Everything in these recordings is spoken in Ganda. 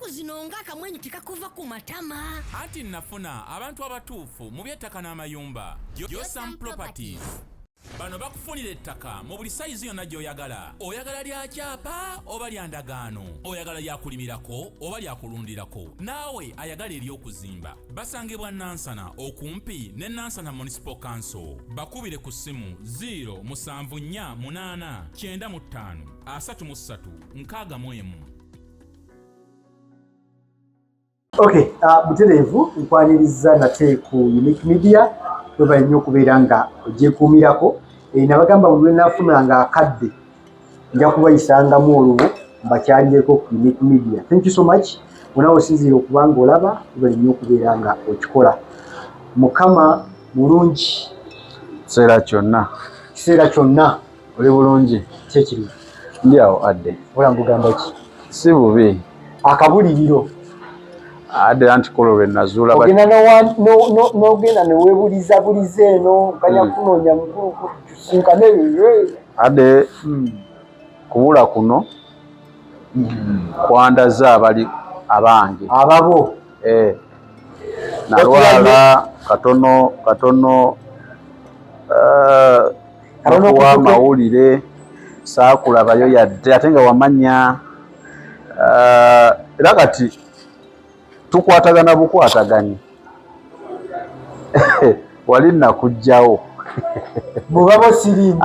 ennaku zino ng'akamwenyu tekakuva ku matama. Anti nafuna abantu abatuufu mu by'ettaka n'amayumba. Yosam Properties. Bano bakufunira ettaka mu buli sayizi yonna gy'oyagala. Oyagala lya kyapa oba lya ndagaano. Oyagala lya kulimirako oba lya kulundirako. Naawe ayagala ery'okuzimba. Basangibwa Nansana okumpi ne Nansana Municipal Council. Bakubire ku ssimu 0748935 Okay, Butereevu nkwaniriza nate ku Unique Media weba nnyo okubeera nga ogyekuumirako. Nabagamba buli lwe naafunanga akadde nja kubayisangamu olubu mbakyalireko ku Unique Media. Thank you so much. Onaawe osinziire okuba ng'olaba weba nnyo okubeera nga okikola. Mukama bulungi. Kiseera kyonna. Oli bulungi? Kyekiri. Ndi awo Adde. Ola ngugamba ki? Si bubi. Akabuliriro. Adde antikolo lwe nazuula ogenda n'ogenda neweebuliza eno nkanya kunoonya kusinkane Adde kubula kuno kwandaza abali abange ababo nalwala katono nakuwa amawulire saakulabayo yadde ate nga wamanya era kati tukwatagana bukwataganye wali nakujjawo bwebaba sirimu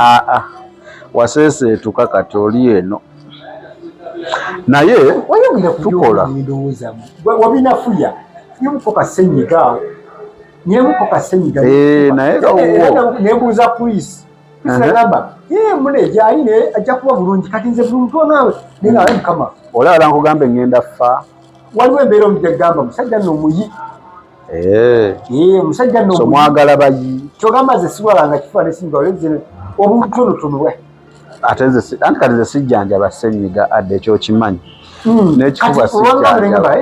waseeseetuka kati oli eno naye tukola wabinafuya nyemuko kasenyiga naye nebuuza Chris agamba mune gyali ajja kuba bulungi kati nze bulungi naawe naye mukama olaba nkugambe ngenda fa waliwo embeera omugamba musajja nno muyi musajja nno mwagala bayi kyogamba ze siwalanga kifaananyi singa oleze obutonotono ate anti kati ze sijjanjaba ssenyiga Adde ekyokimanyi n'ekifuba sijjanjaba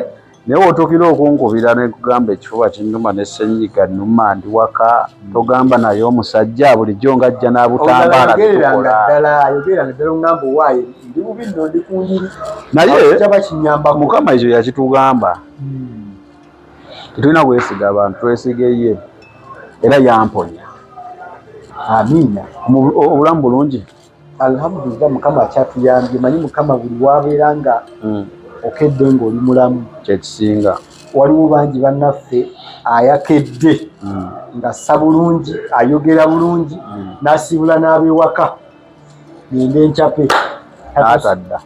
naye wotuukira okunkubira nekugamba ekifuba kinnuma ne ssenyiga nnuma ndi waka togamba naye omusajja bulijjo ng'ajja n'abutambaala yogeranga ddala ongamba owaayo ndi bubi nno ndi kundiri naye Mukama ekyo yakitugamba tetulina kwesiga abantu twesige ye era yamponya amiina obulamu bulungi alhamdulillah Mukama akyatuyambye manyi Mukama buli wabeera nga okedde ng'oli mulamu kyekisinga waliwo bangi bannaffe ayakedde ng'assa bulungi ayogera bulungi n'asibula n'abewaka ngende encape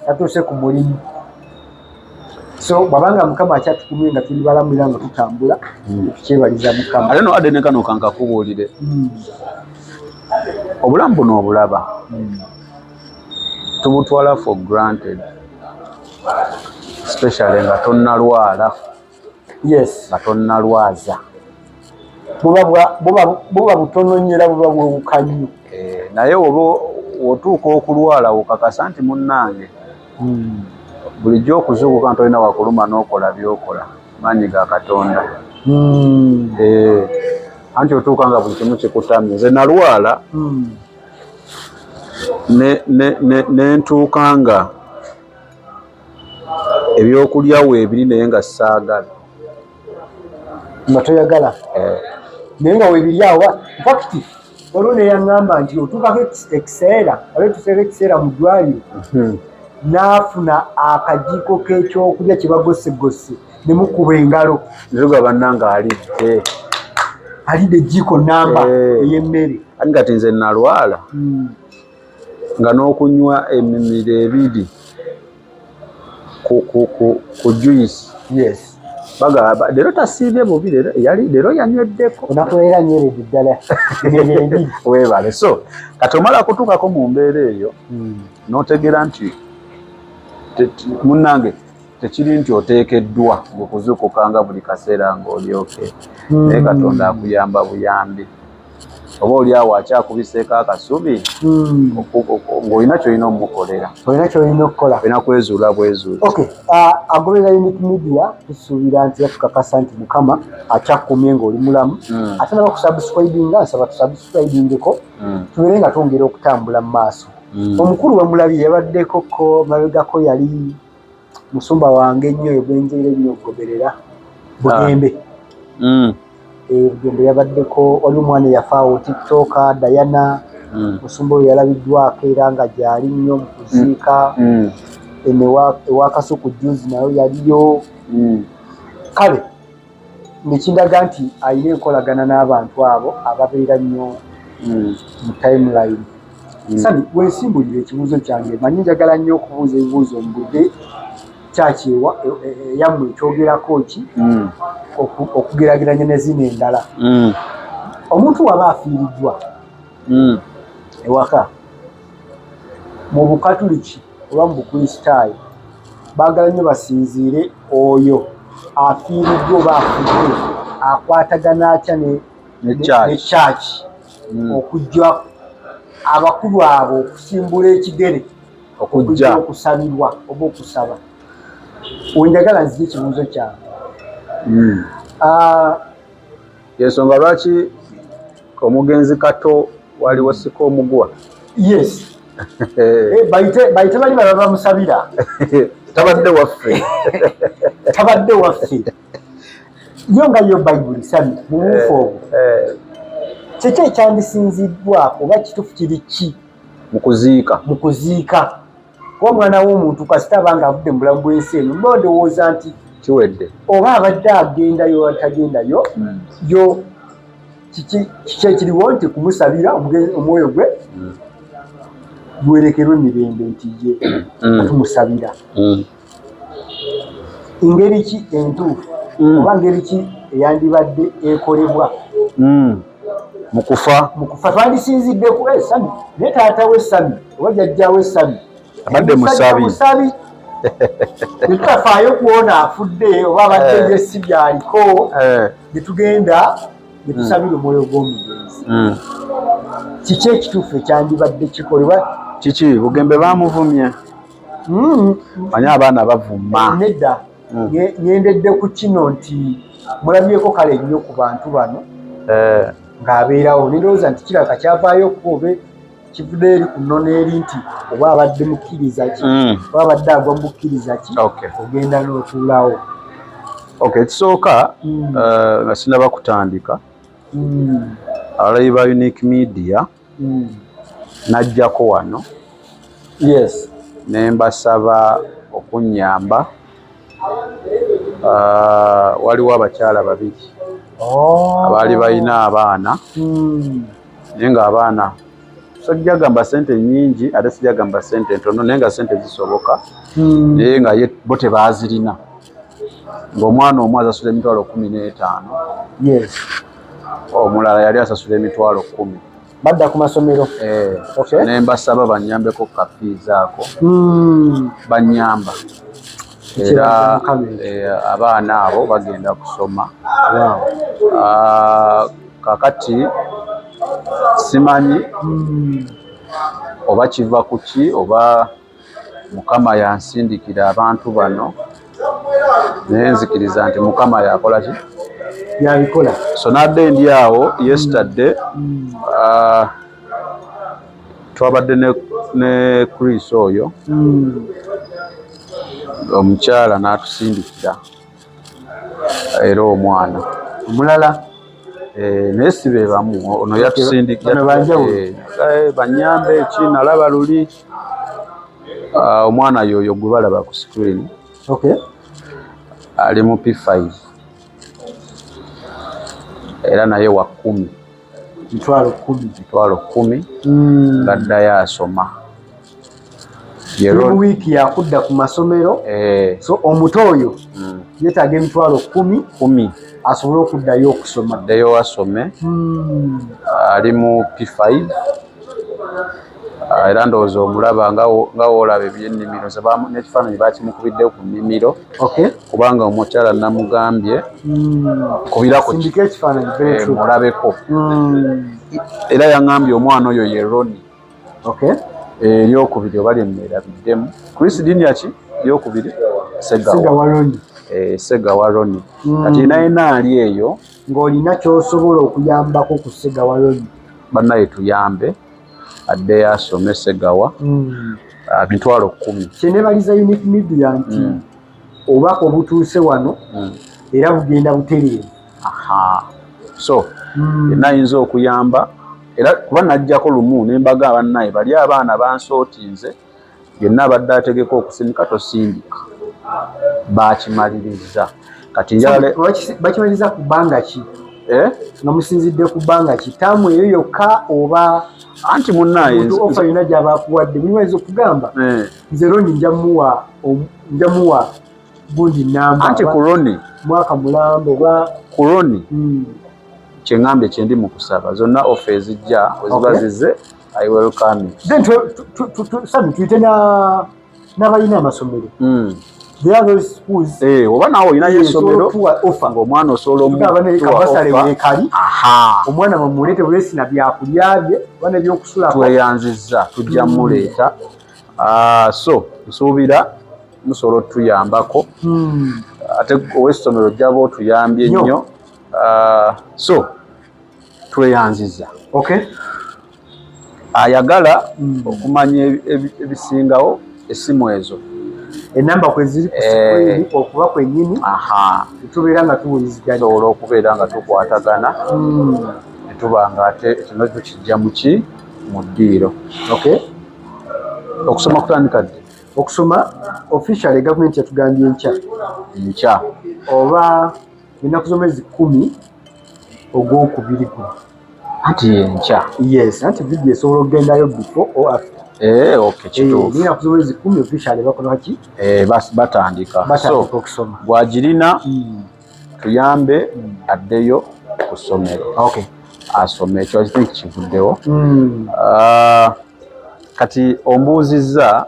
tatuuse ku mulimu so bwabanga Mukama akyatukumye nga tuli balamu era nga tutambula tukyebaliza Mukama ate no Adde ne kano kankakubuulire obulamu buno obulaba tubutwala for granted especially nga tonnalwala yes nga tonnalwaza buba butono nnyo era buba bwewuka nnyo naye wotuuka okulwala wokakasa nti munnange bulijjo okuzuukuka nti olina wakuluma n'okola byokola maanyi ga Katonda anti otuuka nga buli kimu kikutamye nze nalwala nentuuka nga ebyokulya weebiri naye nga saagala nga toyagala naye nga weebiri awo infact waliwo neyaŋŋamba nti otuukako ekiseera waliwo tuseera ekiseera mu ddwaliro n'afuna akajiiko k'ekyokulya kye bagosegose ne mukuba engalo nzuga bannanga alidde ejiiko namba ey'emmere ati kati nze nalwala nga n'okunywa emimiro ebiri ku juice yes bagamba leero tasiibye bubi leero yanyweddeko onakolera nyeredde ddala weebale so kati omala kutuukako mu mbeera eyo n'otegeera nti munnange tekiri nti oteekeddwa ng'okuzuukukanga buli kaseera ng'olyoke naye Katonda akuyamba buyambi oba oli awo akyakubiseeko akasubi ng'olina kyolina omukolera olina kwezuula bwezuula agoberera Unique Media tusuubira nti yatukakasa nti Mukama akyakukumye ng'oli mulamu ate nabakusubscribinga nsaba tusubscribingeko tubeere nga twongera okutambula mu maaso omukulu we mulabye yabaddekoko mabegako yali musumba wange ennyo gwenjire ennyo okugoberera Bugembe. Bugembe yabaddeko waliwo omwana eyafaawo tiktoka Diana. Musumba oyo yalabiddwako era nga gyali nnyo mu kuziika. Ewa Kasuku juzi nayo yaliyo. Kale nekindaga nti ayina enkolagana n'abantu abo ababeera nnyo mu timeline. Sami weesimbulire ekibuuzo kyange manyi njagala nnyo okubuuza ebibuuzo mu budde kyakyewa yammwe ekyogerako ki okugeraageranya ne zino endala. Omuntu waba afiiriddwa ewaka mu Bukatuliki oba mu Bukristaayo baagala nnyo basinziire oyo afiiriddwa oba afudde akwatagana atya ne kyaki okujja abakulu abo okusimbula ekigere okujja okusabibwa oba okusaba. Wenjagala nzije ekibuuzo kyange. Yensonga lwaki omugenzi Kato waliwo siko omugwa? Yes. Bayite bali baba bamusabira. Tabadde waffe. Tabadde waffe. Yo nga yo Bayibuli Sami mu bufu obwo. Kiki ekyandisinziddwako oba kituufu kiri ki mu kuziika omwana w'omuntu kasita abanga avudde mu bulamu bw'ensi eno mba ndowooza nti kiwedde oba abadde agendayo atagendayo yo kiki ekiriwo nti kumusabira omwoyo gwe gwerekerwa emirembe nti ye tumusabira. Ngeri ki entuufu oba ngeri ki eyandibadde ekolebwa mu kufa twandisinziddeku Sami ne taata we Sami oba jjajja we Sami abadde musabi netutafaayo kuwona afudde oba abadde yesi byaliko netugenda netusabira omwoyo gw'omugenzi. Kiki ekituufu ekyandibadde kikolebwa? Kiki Bugembe baamuvumya manyi abaana bavuma nedda nyendedde ku kino nti mulabyeko kale nnyo ku bantu bano ng'abeerawo nendowooza nti kiraka kyavaayo kuba kivudde eri ku nnono eri nti oba abadde mukkiriza ki oba abadde agwa mu bukkiriza ki ogenda n'otuulawo. Ekisooka nga sinaba kutandika abalabi ba Unique Media najjako wano ne mbasaba okunnyamba. Waliwo abakyala babiri abaali balina abaana naye nga abaana sijja gamba sente nnyingi ate sijja gamba sente ntono naye nga sente zisoboka naye nga bo tebaazirina ng'omwana omu asasula emitwalo 15 omulala yali asasula emitwalo 10 badda ku masomero. Ne mbasaba bannyambeko kafiizi ako bannyamba era abaana abo bagenda kusoma. Kakati simanyi oba kiva ku ki oba Mukama yansindikira abantu bano naye nzikiriza nti Mukama yakola ki yabikola. So nadde ndi awo yesterday twabadde ne Chris oyo omukyala n'atusindikira era omwana omulala naye si be bamu ono yatusindikira bannyambe eki nalaba luli omwana yoyo gwe balaba ku screen ali mu P5 era naye wa 10 mitwalo 10 gaddayo asoma wiiki yakudda ku masomero. So omuto oyo yeetaaga emitwalo 10 asobole okuddayo okusoma addeyo asome. Ali mu P5 era ndowooza omulaba nga woolaba ebyennimiro n'ekifaananyi bakimukubiddeyo ku nnimiro kubanga omukyala namugambye kubirako mulabeko era yaŋŋambye omwana oyo ye Roni eryokubiri oba lyemerabiddemu Chris Dinia ki eryokubiri Segawa Roni kati naye ali eyo ng'olina ky'osobola okuyambako ku Segawa Roni bannaye tuyambe addeyo asome Segawa Emitwalo 10. Kyenebaliza Unique Media nti obubaka obutuuse wano era bugenda butereevu. So yenna ayinza okuyamba era kuba najjako lumu nembaga abannaye bali abaana bansootinze yenna abadde ategeka okusindika tosindika bakimaliriza kati njala bakimaliriza ku bbanga ki nga musinzidde ku bbanga ki taamu eyo yokka oba anti munnaye ofa yonna gy'abakuwadde muliwayinza okugamba nze Roni njamuwa gundi namba anti ku Roni mwaka mulamba oba ku Roni kyeŋŋambye kyendi mu kusaba zonna ofa ezijja weziba zize I welcome it. Then sami tuyite n'abalina amasomero. There are those schools. Oba naawe olinayo essomero ng'omwana osobola omutuwa omwana mumuleete bulesina byakulya bye oba nebyokusula. Tweyanzizza tujja muleeta. So nsuubira musobola otuyambako. Ate ow'essomero ojjaba otuyambye nnyo. So tweyanzizza. Okay. Ayagala okumanya ebisingawo essimu ezo enamba kweziri ku screen okuba kwennyini tubeera nga tuwuliziganya sobola okubeera nga tukwatagana netuba nga ate kino tukijja muki mu ddiiro. Okay. Okusoma kutandika ddi? Okusoma officially government yatugambye nkya oba ennaku z'omwezi 10 ogwokubiri guno. Anti yenkya. Yes, anti video esobola okugendayo before or after. Okay, kituufu. Nina kuzowezi 10 officially bakola ki? Batandika. So okusoma. Bw'agirina tuyambe addeyo ku ssomero. Okay. Asome ekyo kivuddewo. Kati ombuuzizza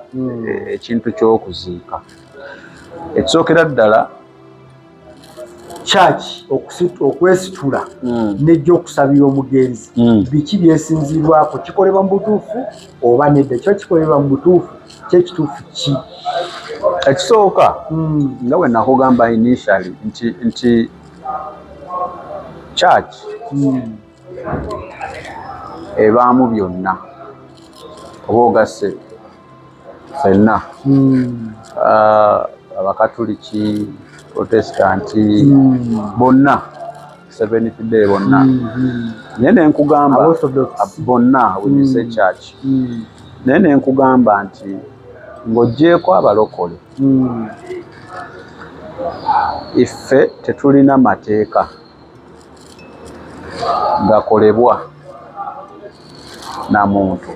ekintu ky'okuziika. Ekisookera ddala church okwesitula nejja okusabira omugenzi biki byesinzirwako kikolebwa mu butuufu oba nedda kyo kikolebwa mu butuufu kyekituufu ki? Ekisooka nga bwe nakugamba initially nti church ebaamu byonna oba ogasse ffenna abakatuliki Protestanti bonna Seventh Day bonna naye nenkugamba bonna when you say church naye nenkugamba nti ng'oggyeko abalokole iffe tetulina mateeka gakolebwa na muntu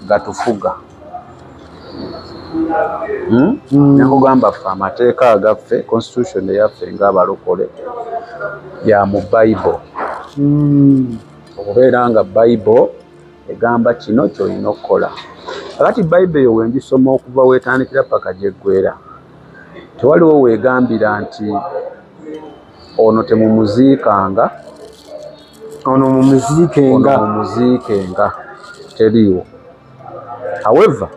gatufuga. Nekugamba ffe amateeka agaffe constitution eyaffe ng'abalokole ya mu Bible. Okubeera nga Bible egamba kino ky'olina okukola. Kakati Bible eyo wengisoma okuva weetandikira paka gyeggwera tewaliwo weegambira nti ono temumuziikanga ono mumuziikenga teriiwo. However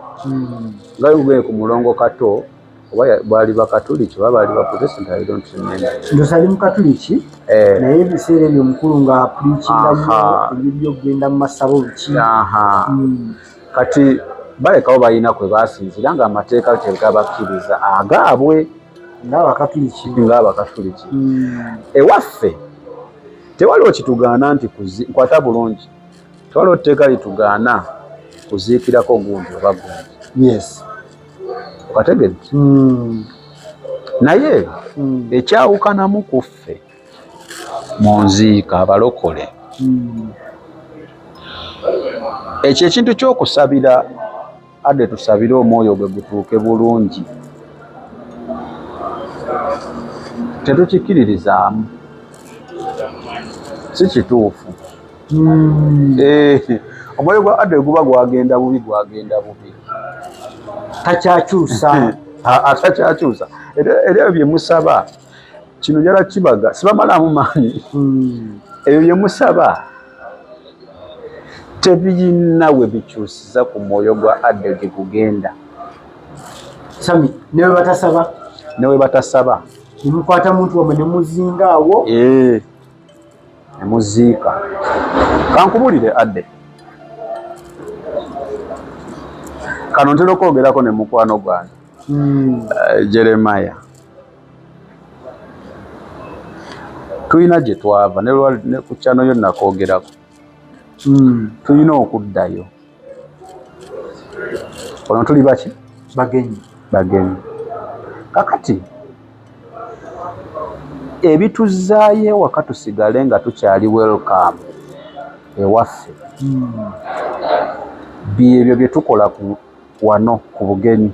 nga yugwe ku mulongo kato oba bali bakatuliki oba bali baprotestant I don't remember. Ndosali mukatuliki naye ebiseera ebyo omukulu nga preachinga ebyo genda mu masabo biki. Kati balekawo balina kwe basinzira nga amateeka tegabakkiriza agaabwe ng'abakatuliki. Ewaffe tewaliwo kitugaana nti nkwata bulungi tewaliwo tteeka litugaana kuziikirako gundi oba gundi. Yes. Okategedde? Naye ekyawukanamu ku ffe mu nziika abalokole ekyo ekintu ky'okusabira adde tusabire omwoyo gwe gutuuke bulungi tetukikiririzaamu, si kituufu. Omwoyo gwa adde guba gwagenda bubi takyakyusa atakyakyusa era ebyo bye musaba kino jala kibaga sibamalamu maanyi ebyo bye musaba tebiyina we bikyusiza ku mwoyo gwa adde gye gugenda. Sami newe batasaba nemukwata muntu wamwe nemuzingaawo nemuziika. Kankubulire adde kano ntera okwogerako ne mukwano gwange Jeremiah tulina gye twava ne ku kyano yo nakwogerako tulina okuddayo ono tuli baki bagenyi kakati ebituzaayo ewaka tusigale nga tukyali welcome ewaffe byebyo bye tukola wano ku bugenyi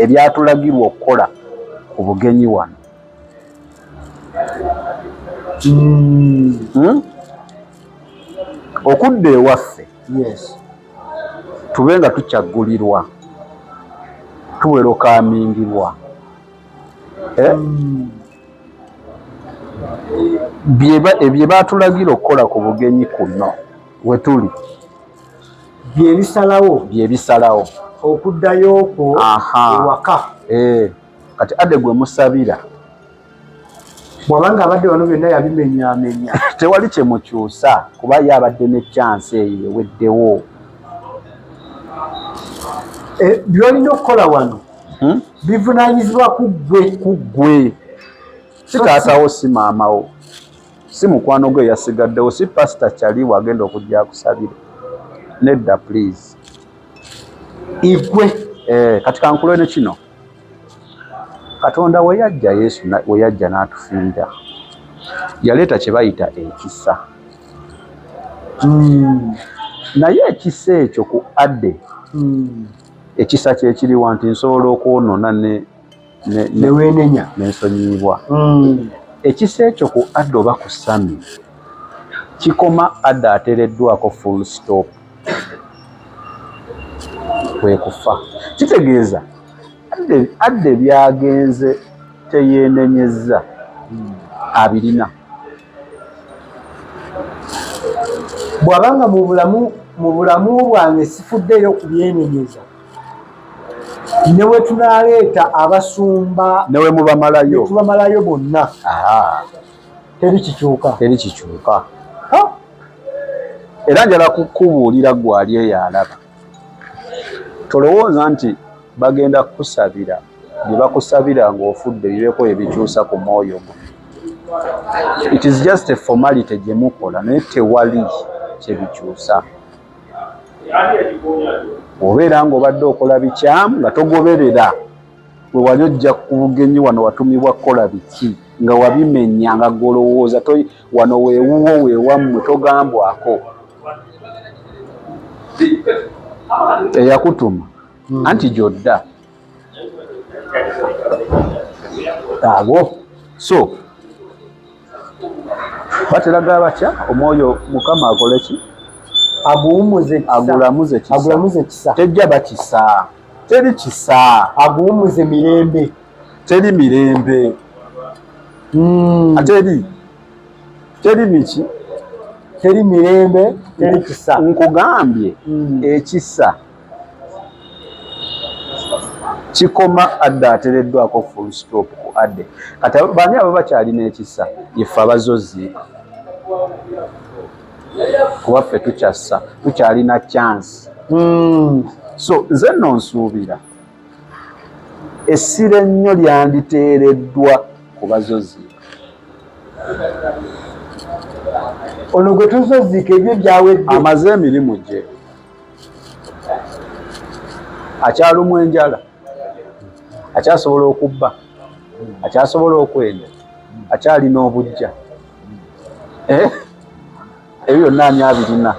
ebyatulagirwa okukola ku bugenyi wano okudda ewaffe tube nga tukyaggulirwa tuwerokamingibwa bye batulagira okukola ku bugenyi kuno we tuli byebisalawo okuddayo okwo ewaka kati ade gwe musabira bw'abanga abadde wano byonna yabimenyaamenya tewali kye mukyusa kuba ye abadde ne chance eyo eweddewo byolina okukola wano bivunaanyizibwa ku ggwe si taatawo si maamawo si mukwano gwe yasigaddewo si pasita kyali wagenda okujja akusabire nedda please igwe kati kankulowe ne kino Katonda we yajja Yesu we yajja n'atufiira yaleeta kye bayita ekisa naye ekisa ekyo ku adde ekisa kyekiriwa nti nsobola okwonona nensonyiibwa ekisa ekyo ku adde oba ku sami kikoma adde ateereddwako full stop kwe kufa kitegeeza adde byagenze teyeenenyezza abirina bw'abanga mu bulamu bwange sifuddeyo kubyenenyeza ne we tunaleeta abasumba ne we tubamalayo bonna teri kikyuka era njala kukubuulira gwali eyo alaba tolowooza nti bagenda kukusabira bye bakusabira ng'ofudde bibeeko ebikyusa ku mwoyo gwo it is just a formality gye mukola naye tewali kyebikyusa obeera ng'obadde okola bikyamu nga togoberera we wali ojja ku bugenyi wano watumibwa kukola biki nga wabimenya nga golowooza wano weewuwo weewammwe togambwako eyakutuma anti gyodda abo so bateraga batya omwoyo mukama akole ki agulamuze kisa tejja bakisa teri kisa aguwumuze mirembe teri mirembe teri miki teri mirembe teri kisa nkugambye ekisa kikoma adde ateereddwako full stop ku adde kati bani abo bakyalina ekisa ife abazoziika kuba ffe tukyassa tukyalina chance so nze nno nsuubira essira ennyo lyanditeereddwa ku bazoziika ono gwe tuzoziika ebyo byawedde amaze emirimu gye akyalumu enjala akyasobola okubba akyasobola okwenda akyalina obujja ebyo byonna ani abirina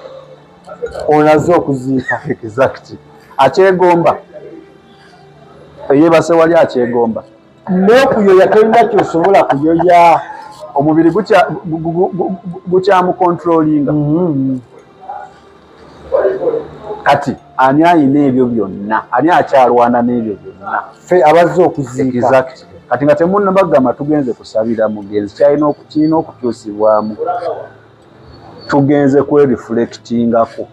onaze okuziika exact akyegomba yeebase wali akyegomba n'okuyoya tolina kyosobola kuyoya omubiri gukyamukontrolinga kati ani ayina ebyo byonna ani akyalwana n'ebyo byonna ffe abazze okuziika exact kati nga temunnabagamba tugenze kusabira mugenzi kirina okukyusibwamu tugenze kwereflectingako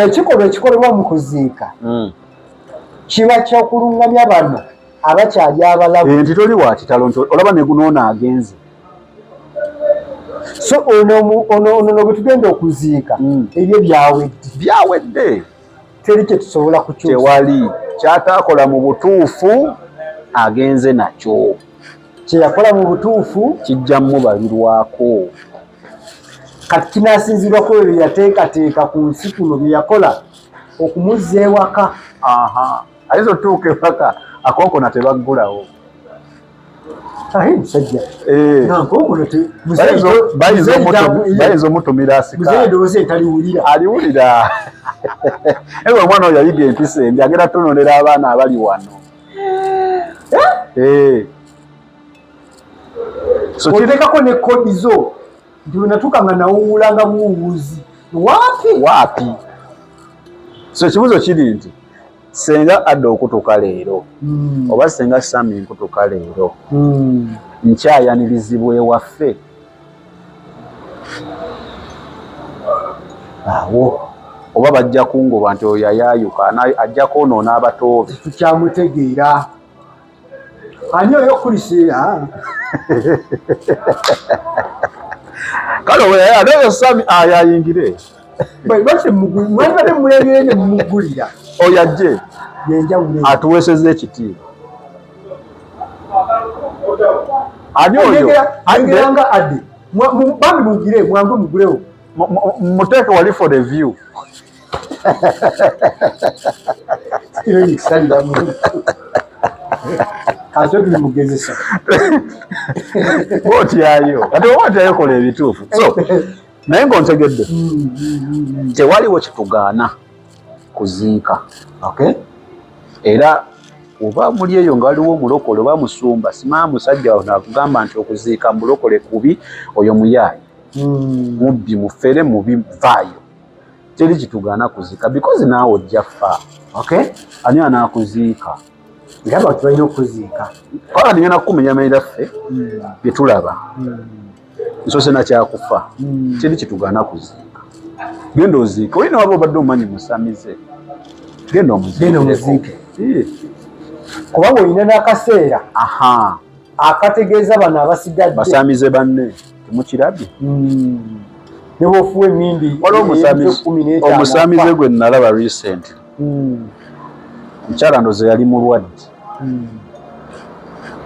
ekikolwa ekikolebwa mu kuziika kiba kyokulungamya bano abakyali abalabu nti toli wa kitalo nti olaba ne gunoona agenze So ono gwe tugenda okuziika ebyo byawedde teri kye tusobola kukyusa tewali kyataakola mu butuufu agenze nakyo kye yakola mu butuufu kijja mubalirwako kati kinasinzirwa ku ebyo yateekateeka ku nsi kuno bye yakola okumuzza ewaka ayinza otuuka ewaka akonkona tebaggulawo musajja bayinza omutumira asikadowooza entaliwulira aliwulira ewe omwana oyo yayiga empisa embi agenda tunonera abaana abali wano oteekako ne kodi zo nti wenatuuka nga nawuwula nga buwuuzi waapi so ekibuzo kiri nti senga adda okutuuka leero oba senga sami nkutuuka leero nkyayanirizibwa ewaffe awo oba bajja kungoba nti oyo yayaayuka ajja kwonoona abatoobe tukyamutegeera ani oyo kuliseera kale oyo sami ayayingire mwalibadde mulengere ne mumugulira oyo ajje yenjawulo atuweeseza ekitiibwa ani oyo ageranga adde bambi mugire mwange mugulewo muteeke wali for the view ate tuli mugezesa botyayo ate obotyayo kola ebituufu so naye ng'ontegedde tewaliwo kitugaana kuziika era oba muli eyo ngaaliwo omulokole oba musumba simaa musajja ono akugamba nti okuziika mulokole kubi oyo muyaayi mubbi mufere mubi vaayo teri kitugaana kuziika because naawe ojja ffa ani anaakuziika era abantu balina okuziika kala nigenda kukumenyamanyira ffe bye tulaba nsose nakyakufa teri kitugaana kuziika genda oziike olina waba obadde omanyi musamize genda omuziike kubanga olina n'akaseera akategeeza bano abasigadde basamize banne temukirabye ne bwofuwa emindi omusamize gwe nalaba recent mukyala ndoze yali mulwadde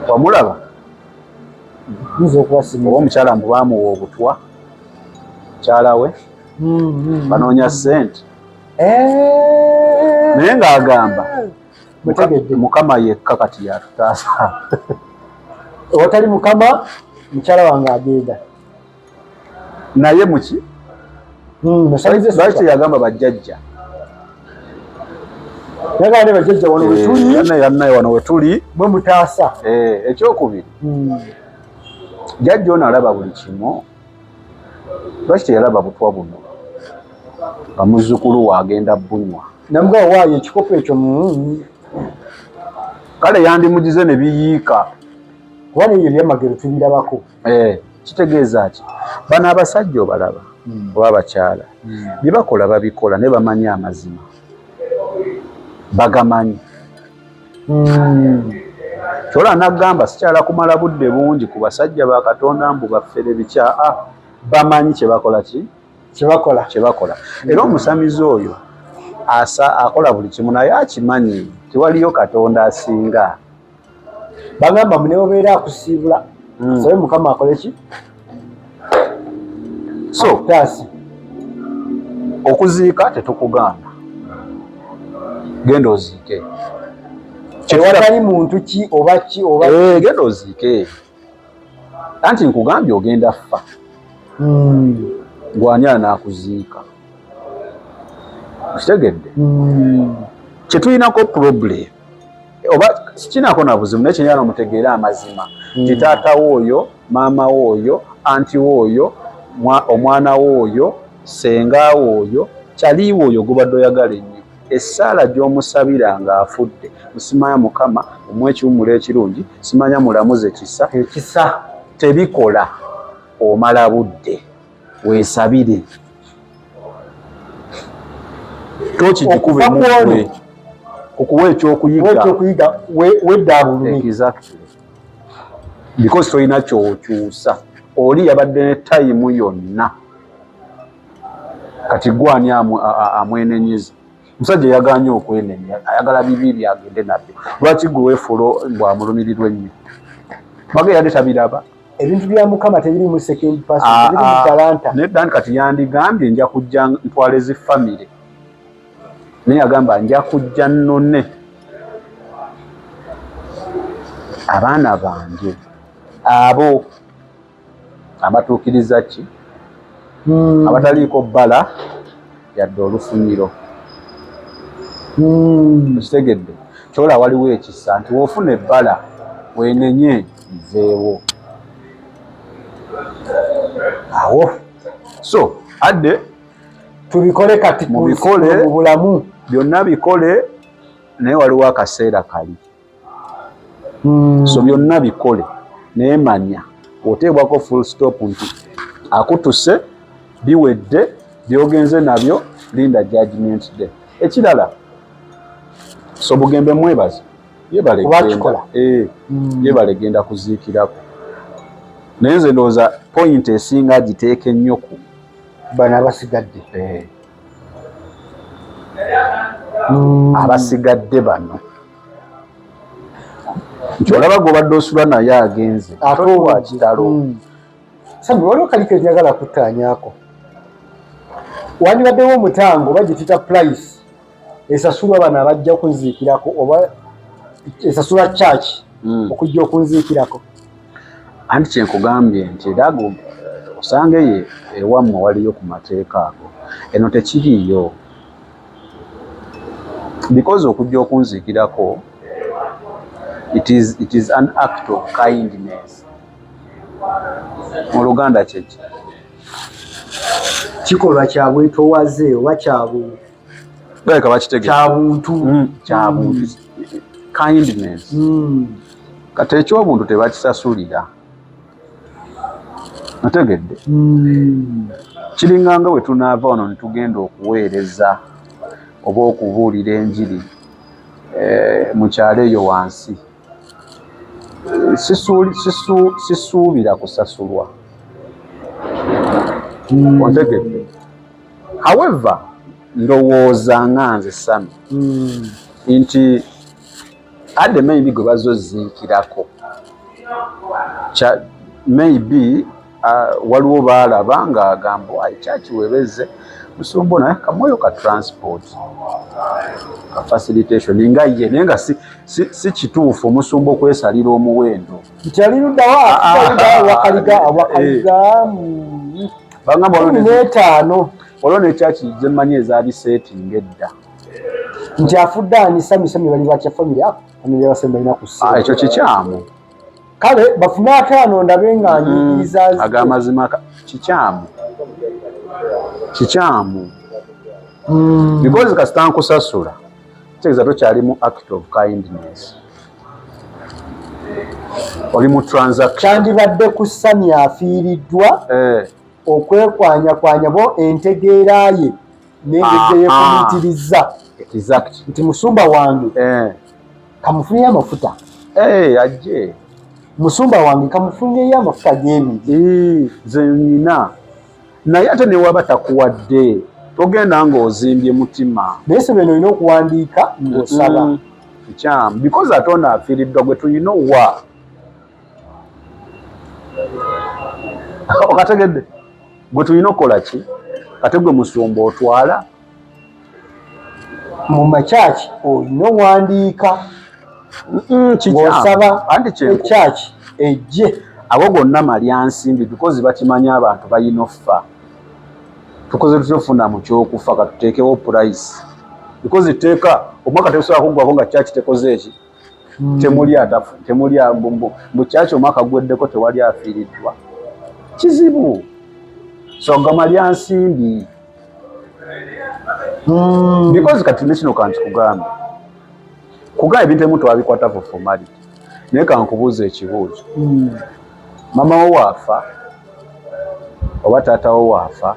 wamulaba oba omukyala mbu baamuwa obutwa mukyala we banoonya ssente naye ng'agamba mukama yekka kati yatutaasa watali mukama mukyala wange agenda naye muki lwaki yagamba bajjajja nagande bajjajja wano wetuli yannaye wano wetuli bwe mutaasa ekyokubiri jjajja ono alaba buli kimu lwaki teyalaba butwa buno nga muzzukulu waagenda bunywa namugawa waayo ekikopo ekyo kale yandimugize ne biyiika kuba neyo ebyamagero tubirabako kitegeeza ki bano abasajja obalaba oba abakyala bye bakola babikola ne bamanyi amazima bagamanyi kyola nagamba sikyala kumala budde bungi ku basajja ba Katonda mbu baffere bikya bamanyi kyebakola kyebakola era omusamizi oyo akola buli kimu naye akimanyi tiwaliyo Katonda asinga bagamba mune obeera akusiibula sabe mukama akole ki so okuziika tetukugamba genda oziike kyewatali muntu ki oba genda oziike anti nkugambye ogenda ffa gwani anaakuziika kitegedde kyetulinako problem oba kinako na buzibu naye kyenyala omutegeera amazima nti taata wooyo maama wooyo anti wooyo omwana wooyo senga wooyo kyaliiwo oyo gubadde oyagala ennyo essaala gy'omusabira ng'afudde musimanya mukama omuwa ekiwumula ekirungi simanya mulamuze ekisa tebikola omala budde weesabire tokigikube mukwe okuwa ekyokuyiga weddaabulumi because tolina kyokyusa oli yabadde ne tayimu yonna kati gwani amwenenyeza musajja yaganye okwenenya ayagala bibiri agende nabyo lwaki gwe weefulo bwamulumirirwa ennyo mage yadde tabiraba ebintu bya mukama tebiri mu second person tebiri mu talanta nedda kati yandigambye nja kujja ntwale zi family naye agamba nja kujja nnone abaana bange abo abatuukiriza ki abataliiko bbala yadde olufuniro kitegedde kyola waliwo ekisa nti woofuna ebbala wenenye iveewo awo so adde tubikole kati mubikole mu bulamu byonna bikole naye waliwo akaseera kali so byonna bikole naye manya oteebwako full stop nti akutuse biwedde byogenze nabyo linda judgment day ekirala so bugembe mwebaza yebale genda kuziikirako naye nze ndowooza point esinga agiteeka ennyo ku bano abasigadde abasigadde bano nti olaba gobadde osula naye agenze toliwa kitalo sambi waliwo kaliko ebyagala kuttaanyako wandibaddewo omutango bagitita price esasulwa bano abajja okunziikirako oba esasula church okujja okunziikirako anti kyenkugambye nti era osange ewammwe waliyo ku mateeka ago eno tekiriiyo because okujja okunziikirako it is an act of kindness mu Luganda kyeki kikolwa kya bwetoowaze oba baleka bakitegeeza kyabuntu kindness kati ekyobuntu tebakisasulira nategedde kiringanga bwe tunaava wano ne tugenda okuweereza oba okubuulira enjiri mu kyalo eyo wansi sisuubira kusasulwa ontegedde however ndowooza nga nze sami nti adde maybe gwe bazoziikirako maybe waliwo baalaba ng'agamba ekyaki webeze musumba naye kamwoyo ka transport ka facilitation nga ye naye nga si kituufu omusumba okwesalira omuwendo nti aliruddawo wakaliga bagamba n'etaano olwo nekyaki ze mmanyi ezabiseetinga edda nti afudde ani samisami bali bakya famire famire yabasembe balina kussa ekyo kikyamu kale bafune ataano ndabe nga anyigiriza ag'amazima kikyamu because kasita nkusasula kitegeeza tokyali mu act of kindness oli mu transaction kyandibadde ku sami afiiriddwa okwekwanyakwanya bo entegeera ye n'engeri yeekumitiriza nti musumba wange kamufunyeyo amafuta ajje musumba wange kamufunyeyo amafuta g'emiri nze nnyina naye ate ne waba takuwadde togenda ng'ozimbye mutima naye se beno olina okuwandiika ng'osaba kikyamu because ate ono afiiriddwa gwe tulina owa okategedde gwe tulina okukola ki kate gwe musumba otwala mu makyaki olina owandiika ng'osaba ekyaki ejje abo gonna malyansimbi because bakimanyi abantu balina offa tukoze tutofuna mu kyokufa katuteekewo price because teeka omwaka tegusobola kuggwako nga kyaki tekoze eki temuli mu kyaki omwaka gweddeko tewali afiiriddwa kizibu so nga malyansimbi because kati nekino kanti kugamba ebintu ebimu twabikwata for formality naye kankubuuza ekibuuzo mama wo waafa oba taata wo waafa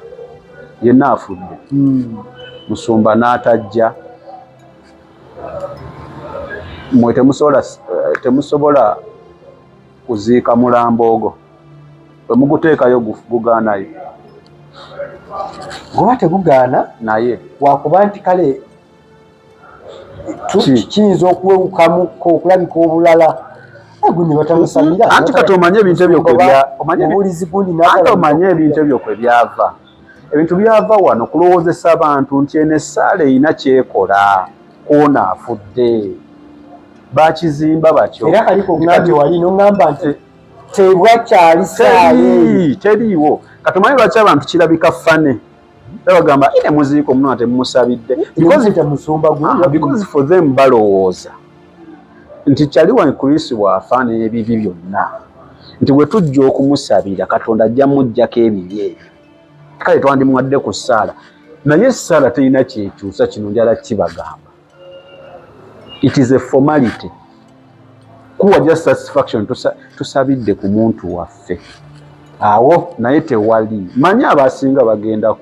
yenna afudde musumba n'atajja mmwe temusobola kuziika mulambo ogwo Wemuguteekayo gugaanayo. Goba tegugaana naye wakuba nti kale kiyinza okuwewukamu okulabika obulala gundi batamusabira anti kati omanye ebintu ebyo kwe byava. Ebintu byava wano kulowoozesa abantu nti eno essaala erina kyekola koona afudde bakizimba batyo era kaliko ogambye wali n'ogamba nti tebwakyali saale teriiwo. Kati omanyi lwaki abantu kirabika fane bagamba ine muziiko muno ate mumusabidde because for them balowooza nti kyaliwa Kristo bw'afaana ebibi byonna nti bwe tujja okumusabira Katonda ajja mujjako ebibi ebyo. Kale twandimuwadde ku ssaala naye essaala terina kyekyusa. Kino njala kibagamba, it is a formality. Kuwa just satisfaction tusabidde ku muntu waffe awo naye tewali. Manyi abasinga bagenda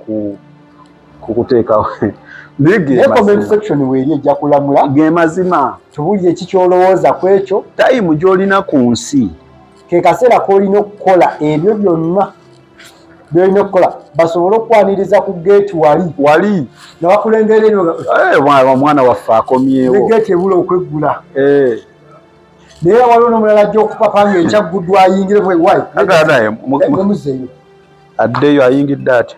kukuteekawo comment section weeri ejja kulamula ge mazima tubulire ekikyolowooza ku ekyo. tayimu gy'olina ku nsi ke kaseera k'olina okukola ebyo byonna byolina okukola basobole okwaniriza ku geeti wali nebakulengera omwana waffe akomyewo geeti ebula okweggula naye waliwo n'omulala ajja okupapa ng'ekyaggudwa ayingire muzeeyo addeyo ayingidde atya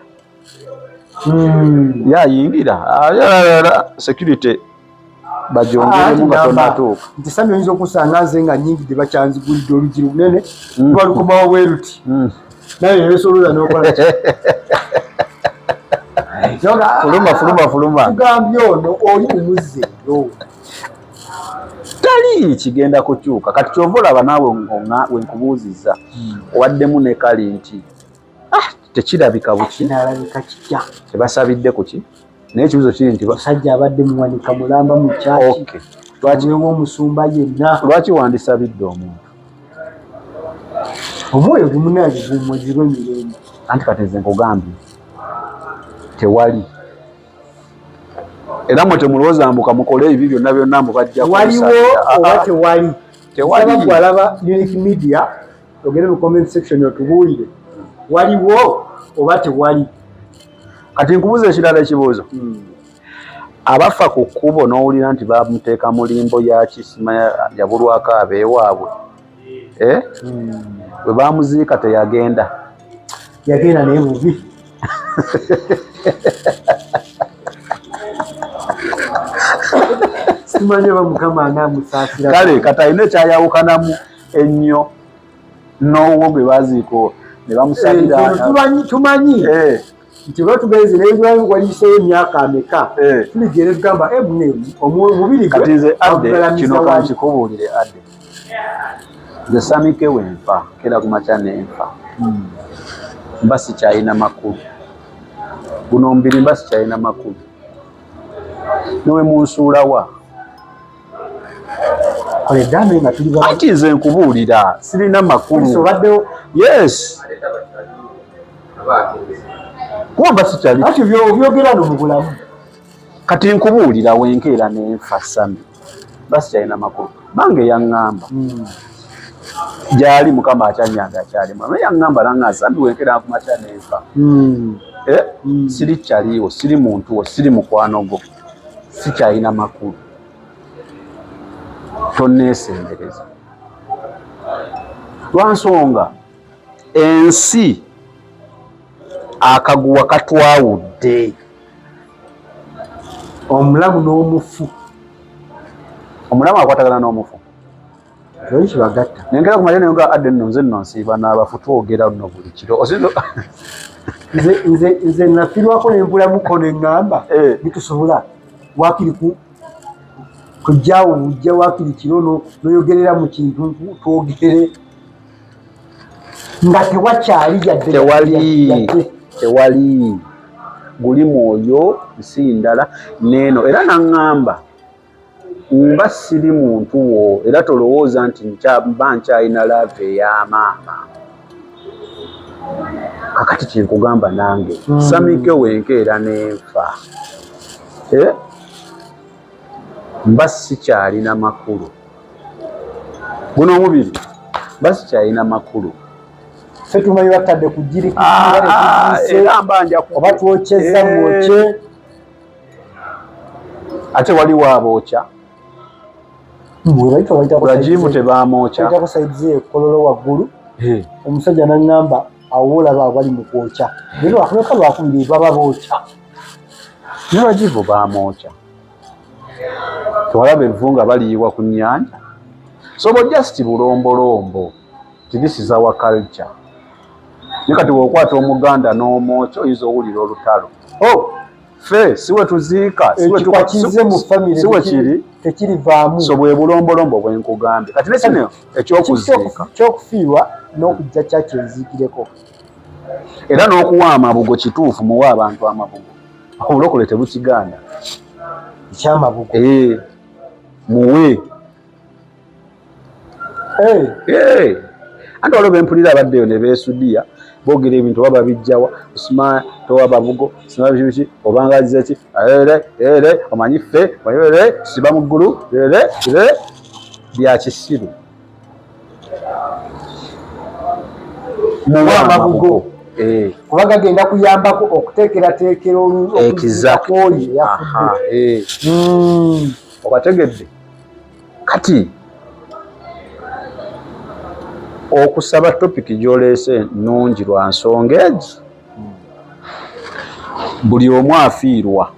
yayingira security bajongeremu nga tonatuuka nti sami oyinza okusanga nze nga nyingidde bakyanzigulidde oluggi lunene lwalukomawo bwe ruti naye nebesolooza n'okola fuluma tugambye ono oli mumuzeeyo tali kigenda kukyuka. Kati kyova olaba naawe wenkubuuziza owaddemu ne kali nti tekirabika buki tebasabidde kuki naye ekibuzo kiri nti basajja abadde muwanika mulamba mu kyaki lwakiwewo omusumba yenna lwaki wandisabidde omuntu omwoyo gumunange gumwezirwe emirembe. Anti kati nze nkugambye tewali era mwe temulowooza mbuka mukole ebibi byonna byonna mubajja waliwo oba tewali gwalaba Unique Media ogende mu comment section otubuulire waliwo oba tewali. Kati nkubuza ekirala ekibuuzo abafa ku kkubo n'owulira nti bamuteeka mu limbo ya kisima yabulwako abeewaabwe bwe bamuziika teyagenda naye bubi simanyi oba Mukama anaamusaasira. Kale kati alina ekyayawukanamu ennyo n'owo gwe baziiko ne bamusabira tumanyi nti oba tugenze n'ebyali waliiseeyo emyaka ameka tuligere tugamba omubiri kati nze adde kino kankikubuulire adde nze samike wenfa kera ku makya nenfa mba sikyalina makulu guno omubiri mba sikyalina makulu newe munsuulawa ati nze nkubuulira sirina makulu. Yes kuba mba sikyali byogera no mu bulamu kati nkubuulira wenkeera nenfa sami mba sikyalina makulu. Bange yaŋŋamba gyali Mukama akyanyanga akyalimu naye yaŋŋamba nangasambi wenkeera ku makya nenfa siri kyaliwo siri muntu wo siri mukwano gwo sikyalina makulu tonneesembereza lwansonga ensi akaguwa katwawudde omulamu n'omufu. Omulamu akwatagana n'omufu kibagatta nengera ku malya nenga adde nno nze nno nsiiba n'abafu twogera nno buli kiro nze nafirwako nempulamuko neŋŋamba bitusobola wakiri kujjaawo bujja wakiri kiro noyogerera mu kintu twogere nga tewakyali tewali guli mwoyo nsi ndala neeno era naŋŋamba mba siri muntu wo era tolowooza nti mba nkyalina laave ey'amaama. Kakati kyenkugamba nange samike wenkeera nenfa mba sikyalina makulu guno omubiri mba sikyalina makulu ffe tumanyi batadde ku jjiri era mbanja oba twokyeza mwokye ate waliwo abookya rajivu tebamwokya baitako saidize ekololo waggulu omusajja naŋŋamba awo olaba abali mu kwokya naye lwakuleka lwakubiri baba bookya ne rajivu bamwokya tewalaba evvu nga baliyiwa ku nnyanja so just bulombolombo this is our culture ne kati bw'okwata omuganda n'omwokya oyinza owulira olutalo ffe siwe tuziika ekikwakize mu famire siwe kiri tekirivaamu so bwe bulombolombo bwe nkugambye kati ne kino ekyokuziika kyokufiirwa n'okujja kyakyo eziikireko era n'okuwa amabugo kituufu muwe abantu amabugo obulokole tebukiganda ekyamabugo muwe anti waliwo bempulira abaddeyo ne beesudiya boogera ebintu oba babijjawa osima towa babugo sima biki obangaziza ki ere omanyi ffe siba mu ggulu bya kisiru muwa amabugo kuba gagenda kuyambako okuteekerateekera ekizakoli eyafudde obategedde kati okusaba topiki gyoleese nnungi lwa nsonga egi buli omu afiirwa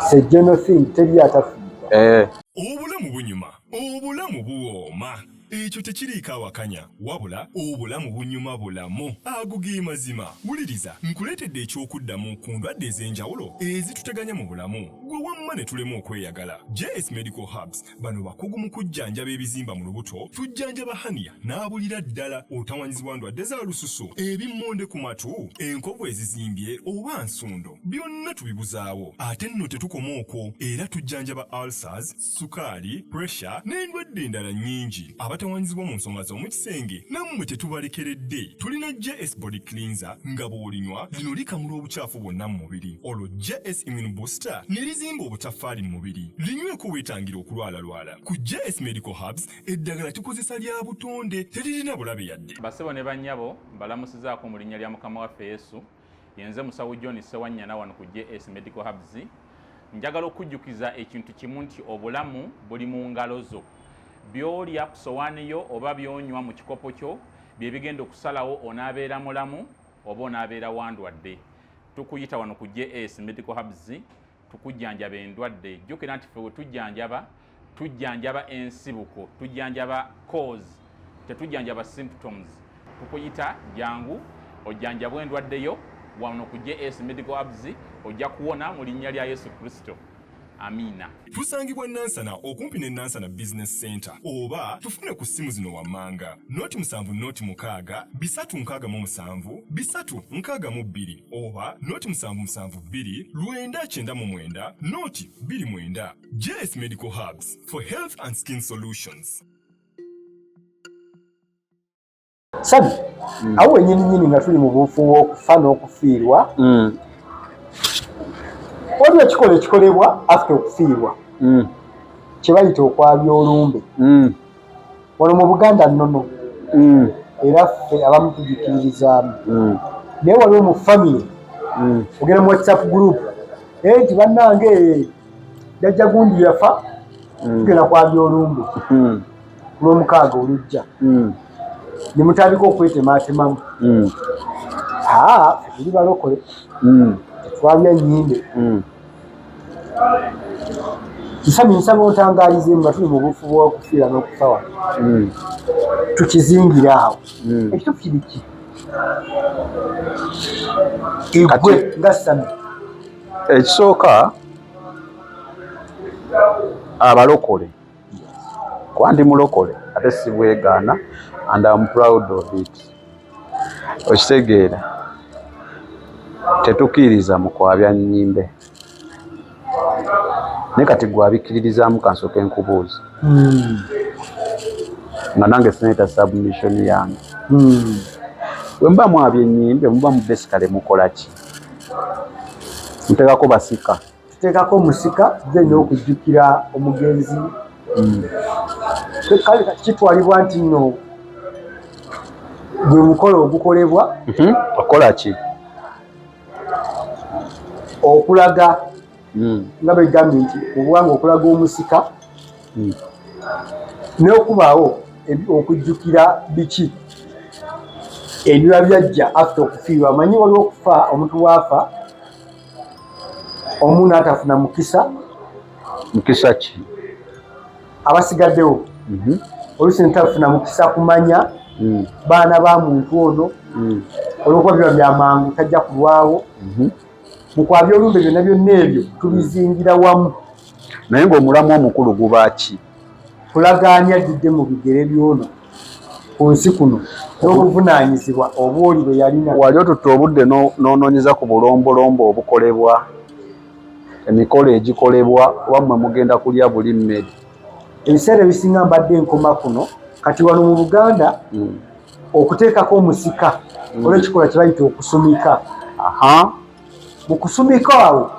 sejjenothin teri atafiirwa obulamu bunyuma obulamu buwooma ekyo tekiriiko awakanya wabula obulamu bunyuma bulamu ago ge mazima wuliriza nkuleetedde ekyokuddamu ku ndwadde ez'enjawulo ezituteganya mu bulamu gwe wamma ne tulema okweyagala. JS Medical Hubs bano bakugu mu kujjanjaba ebizimba mu lubuto, tujjanjaba hania n'abulira ddala otawanyizibwa ndwadde za lususu, ebimmonde ku matu, enkovu ezizimbye oba nsundo, byonna tubibuzaawo. Ate nno tetukoma okwo, era tujjanjaba ulcers, sukaali, pressure n'endwadde endala nnyingi. Abatawanyizibwa mu nsonga z'omu kisenge nammwe tetubalekeredde. Tulina JS Body Cleanser nga bw'olinywa lino likamula obucaafu bwonna mu mubiri. Olwo JS Immune Booster ne lizimba obutaffaali mu mubiri. Linyweko weetangira okulwalalwala. Ku JS Medical Hubs eddagala tukozesa lya butonde teririna bulabe yadde. Basebo ne bannyabo mbalamusizaako mu linnya lya Mukama waffe Yesu. Yenze musawo John Sewanyana wano ku JS Medical Hubs. Njagala okujjukiza ekintu kimu nti obulamu buli mu ngalo zo. Byolya ku sowaani yo oba byonywa mu kikopo kyo bye bigenda okusalawo onaabeera mulamu oba onaabeera wandwadde. Tukuyita wano ku JS Medical Hubs tukujjanjaba endwadde. Jjukira nti ffe we tujjanjaba ensibuko, tujjanjaba cause, tetujjanjaba symptoms. Tukuyita jangu ojjanjabwa endwadde yo wano ku JS Medical Hubs ojja kuwona mu linnya lya Yesu Kristo. Amina. Tusangibwa Nansana okumpi ne Nansana Business Center oba tufune ku simu zino wammanga noti 7 bisatu nkaga mu 7 bisatu nkaga mu 2 oba noti 772 999 noti 29. JS Medical Hubs for health and skin solutions. Sabi awo nyinyi nga tuli mu bufu okufa n'okufiirwa waliwo ekikolebwa after okufiirwa kye bayita okwabya olumbe wano mu Buganda nnono era ffe abamu tugikiririzaamu naye waliwo mu famire ogenda mu WhatsApp group nti bannange jjajja gundi yafa tugenda kwabya olumbe lw'omukaaga olujja ne mutandika okwetematemamu tuli balokole tetwabya nnyimbe nsaba otangalize nga tuli mu bufu bw'okufiira n'okufa wano tukizingira awo ekitufu kiri ki egwe nga Sami ekisooka abalokole kuba ndi mulokole ate sibwegaana and I'm proud of it. Okitegeera tetukkiririza mu kwabya nnyimbe naye kati gwabikiririzaamu kansooka enkubuuzi nga nange seneta submission yange bwe muba mwabya ennyimbe muba mu besikale mukola ki? Muteekako basika, tuteekako musika then okujjukira omugenzi kale kitwalibwa nti nno gwe mukolo ogukolebwa okola ki okulaga nga begambye nti obuwanga okulaga omusika n'okubaawo okujjukira biki ebiba byajja after okufiirwa. Amanyi waliwo okufa omuntu waafa omu n'atafuna mukisa ki abasigaddewo oluusi ntafuna mukisa kumanya baana ba muntu ono olwokuba biba byamangu tajja kulwawo mukwabya olumbe byonna byonna ebyo tubizingira wamu naye ng'omulamu omukulu guba ki kulagaanya addidde mu bigere byono ku nsi kuno n'obuvunaanyizibwa obwoli bwe yalina. wali otutta obudde n'onoonyeza ku bulombolombo obukolebwa emikolo egikolebwa wammwe mugenda kulya buli mmere ebiseera ebisinga mbadde nkoma kuno kati wano mu Buganda okuteekako omusika olw'ekikolwa kye bayita okusumika. Mu kusumika awo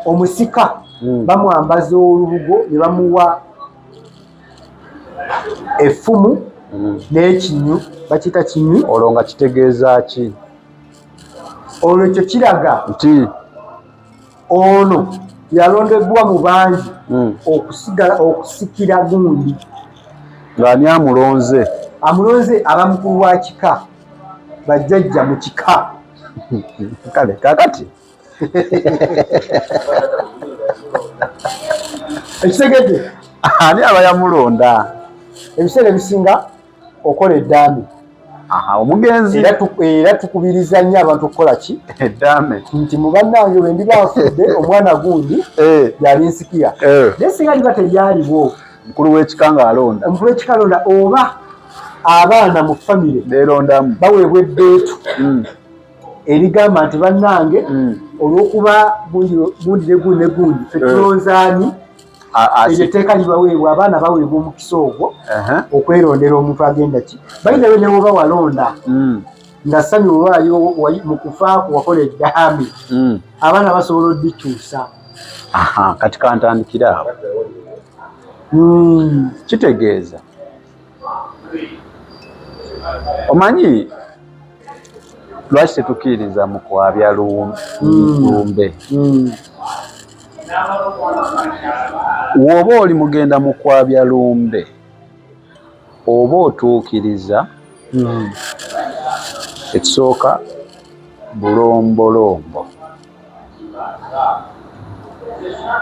omusika bamwambaza olubugo ne bamuwa effumu n'ekinyu bakiyita kinyu. olwo nga kitegeeza ki? Olwo ekyo kiraga nti ono yalondebwa mu bangi okusikira gundi ng'ani amulonze? Amulonze abamukulu wa kika bajjajja mu kika. Kale kakati ekitegedde ani aba yamulonda? Ebiseera ebisinga okola eddaame omugenzi era tukubiriza nnyo abantu okukola ki eddaame nti mu bannange bwe ndiba nfudde omwana gundi yali nsikira naye singa liba teryaliwo mukulu w'ekika ng'alonda omukulu w'ekika alonda oba abaana mu famire beerondamu baweebwa ebbeetu erigamba nti bannange olw'okuba gundire gundi ne gundi fetulonzaani eryo etteeka libaweebwa abaana baweebwa omukisa ogwo okwerondera omuntu agenda ki bayinayo ne woba walonda nga sami olwayo mu kufaaku wakola eddaame abaana basobola oddikyusa. Kati kantandikira awo kitegeeza omanyi lwaki tetukkiririza mu kwabya lumbe? Woba oli mugenda mu kwabya lumbe oba otuukiriza ekisooka bulombolombo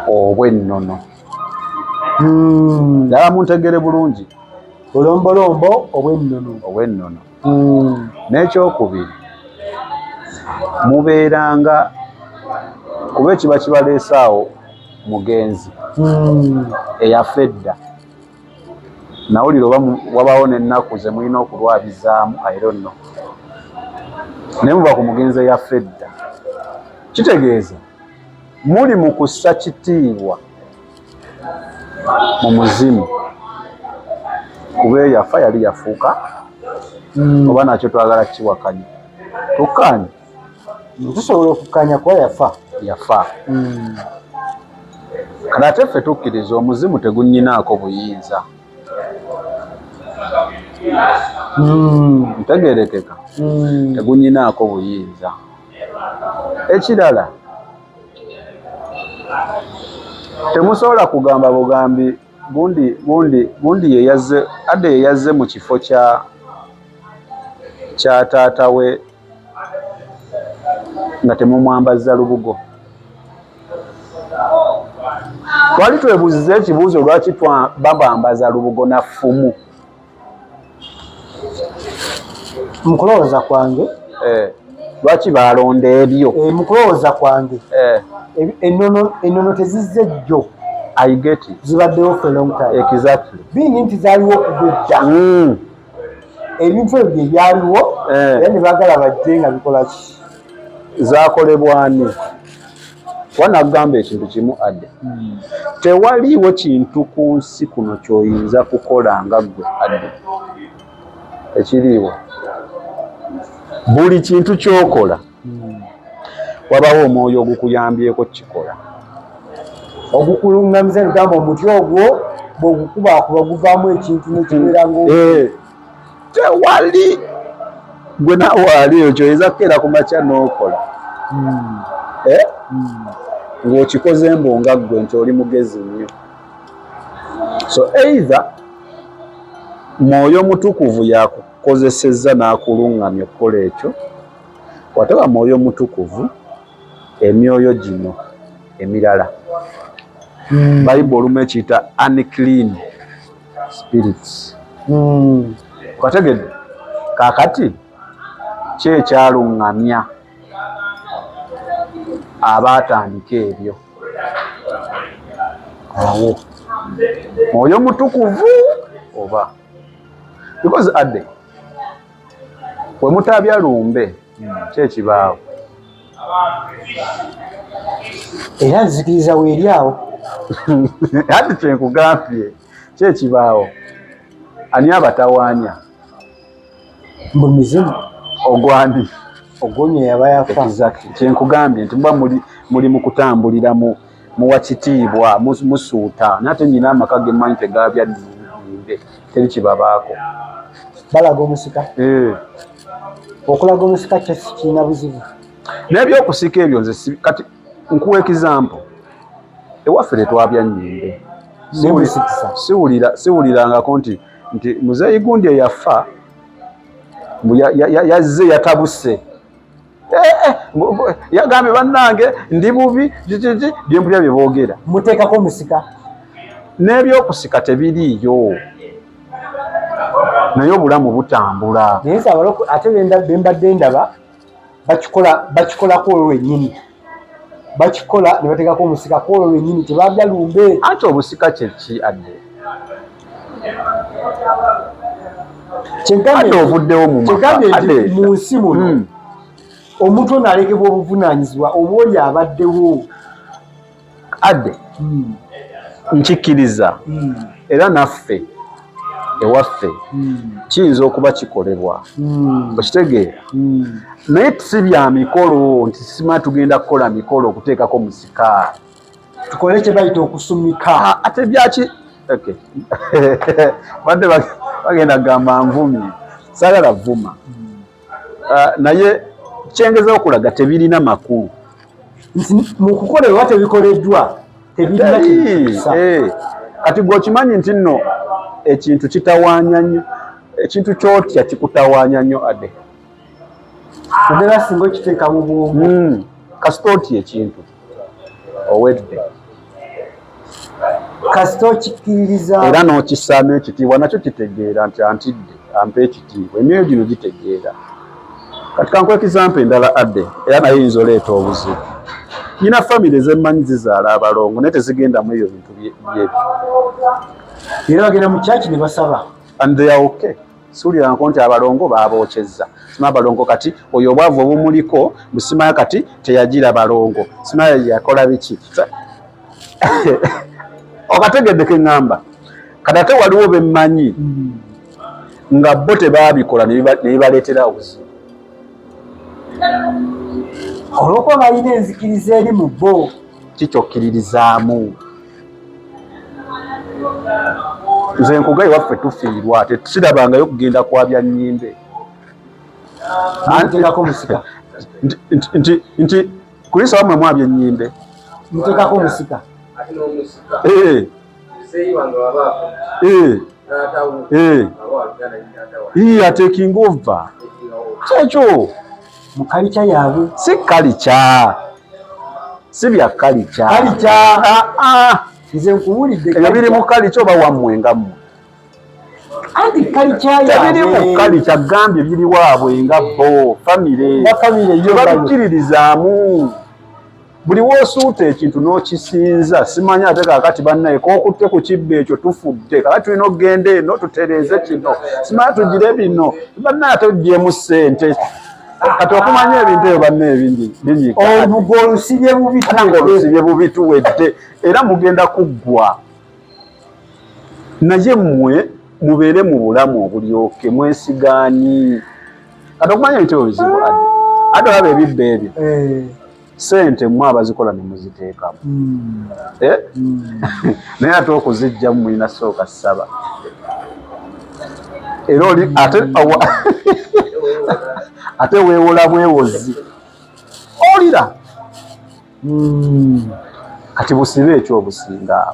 obw'ennono. Ddala muntegere bulungi, bulombolombo obw'ennono. N'ekyokubiri mubeeranga kuba ekiba kibaleese awo mugenzi eyafa edda nawulira oba wabawo n'ennaku ze mulina okulwabizaamu I don't know, naye muba ku mugenzi eyafa edda kitegeeza muli mu kussa kitiibwa mu muzimu kuba eyafa yali yafuuka oba nakyo twagala kiwakanya tukkaanya tusobola okukkaanya kuba yafa kale ate ffe tukkiriza omuzimu tegunnyinaako buyinza ntegeerekeka tegunnyinaako buyinza. Ekirala temusobola kugamba bugambi gundi yeyazze mu kifo kya taata we nga temumwambazza lubugo. Twali twebuuziza ekibuuzo lwaki babambaza lubugo na ffumu. mu kulowooza kwange lwaki balonda ebyo? Mu kulowooza kwange ennono tezizze jjo. I get it. Zibaddewo for a long time. Exactly. Bini nti zaaliwo okugejja. Ebintu ebyo bye byaliwo era ne baagala bajje nga bikola ki? Zaakolebwani. Wanagamba ekintu kimu adde. Tewaliiwo kintu ku nsi kuno ky'oyinza kukola nga ggwe adde. Ekiriiwo. Buli kintu ky'okola wabawo omwoyo ogukuyambyeko kikola. Ogukulungamisa ngamba omuti ogwo bw'ogukubaakuba guvaamu ekintu nekibeera ngo tewali gwe nawe ali ekyo oyinza kukeera ku makya n'okola ng'okikoze mbo nga ggwe nti oli mugezi nnyo. So either Mwoyo Mutukuvu yakukozesezza n'akuluŋŋamya okukola ekyo, wataba Mwoyo Mutukuvu emyoyo gino emirala Bayibuli olumu ekiyita unclean spirits. Kategedde kaakati kyekyaluŋŋamya abaatandika ebyo awo Mwoyo Mutukuvu oba because adde we mutabya lumbe kyekibaawo era nzikiriza weeri awo ati kyenkugambye kyekibaawo ani abatawaanya mbu mizimu ogwandi ogonye yaba yafa. Exactly. Kyenkugambye nti muba muli mu kutambulira mu wakitiibwa musuuta nate nyina amaka ge mmanyi tegabya nimbe teri kibabaako balaga omusika okulaga omusika kirina buzibu n'ebyokusika ebyo nze kati nkuwa ekizampo ewaffe tetwabya nnyimbe siwulirangako nti muzeeyi gundi eyafa yazze yatabuse yagambye bannange ndi bubi byempulya bye boogera muteekako omusika n'ebyokusika tebiriiyo naye obulamu butambula naye ate bembadde ndaba bakikolako olwo lwennyini bakikola ne bateekako omusika kwolwo lwennyini tebabya lumbe. Anti obusika kyeki adde ate ovuddewo mu nsi muno omuntu ono alekebwa obuvunaanyizibwa oba oli abaddewo adde nkikkiriza era naffe ewaffe kiyinza okuba kikolebwa okitegeera naye si bya mikolo nti sima tugenda kukola mikolo okuteekako musika tukole kye bayita okusumika ate byaki badde bagenda kugamba nvumye saagala vuma naye kyengezaho okulaga tebirina makulu nti mu kukola ewa tebikoleddwa tebirina kisa kati gwe okimanyi nti nno ekintu kitawaanya nnyo ekintu kyotya kikutawaanya nnyo adde naddala singa okiteeka mu bwongo kasita otya ekintu owedde kasita okikkiririza era n'okissaamu ekitiibwa nakyo kitegeera nti antidde ampa ekitiibwa emyoyo gino gitegeera. Kati kankuwa ekizampa endala adde era naye yinza oleeta obuzibu. Nyina famire ez'emmanyi zizaala abalongo naye tezigendamu ebyo bintu byebyo era bagenda mu kyaki ne basaba and they are okay. Siwulirangako nti abalongo baabokyezza sima abalongo kati oyo obwavu obumuliko busimaya kati teyagira balongo simaya yakola biki okategedde ke ŋŋamba kati ate waliwo bemmanyi nga bo tebaabikola ne bibaleetera obuzibu olwokuba balina enzikiriza eri mu bo kikyokkiririzaamu. Nze nkugaye waffe tufiirwa tesirabangayo kugenda kwabya nnyimbe muteekako omusika nti kulisa wamwe mwabya ennyimbe muteekako omusika ateking over kyekyo mu kalica yaabwe si kalica si bya kalica nze nkuwulidde ebyo biri mu kalica oba wammwe nga mmwe anti kalica tebiri mu kalica gambye biri waabwe nga bo famire babikiririzaamu buli woosuuta ekintu n'okisinza simanyi ate kaakati bannaye kookutte ku kibba ekyo tufudde kakati tulina okugenda eno tutereeze kino simanyi tugire bino bannaye ate oggyemu ssente kati okumanya ebintu ebyo banna ebingi obugo olusibye bubituwedde era mugenda kuggwa naye mmwe mubeere mu bulamu obulyoke mwesigaani kati okumanya ebintu ebyo bizibu ate olaba ebibba ebyo sente mmwe abazikola ne muziteekamu naye ate okuzijjamu mulina sooka ssaba era oli ate ate weewola mwewozi olira kati busibe ekyo obusinga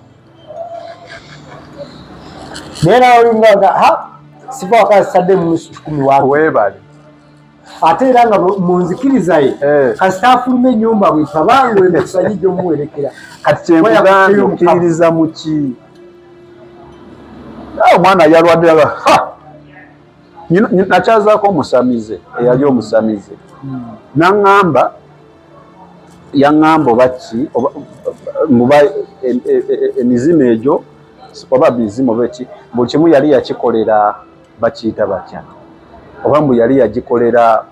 naye nawe olingaga sifa wakasadde mu nusu 10 wako weebale ate era nga munzikiriza ye kasita afuluma ennyumba bwe tabanga emisanyi gy'omuwerekera kati kyekugambye okkiririza mu ki omwana yalwadde nakyazaako omusamize eyali omusamize yaŋŋamba oba ki muba emizimu egyo oba mizimu oba ki buli kimu yali yakikolera bakiyita batya oba mbu yali yagikolera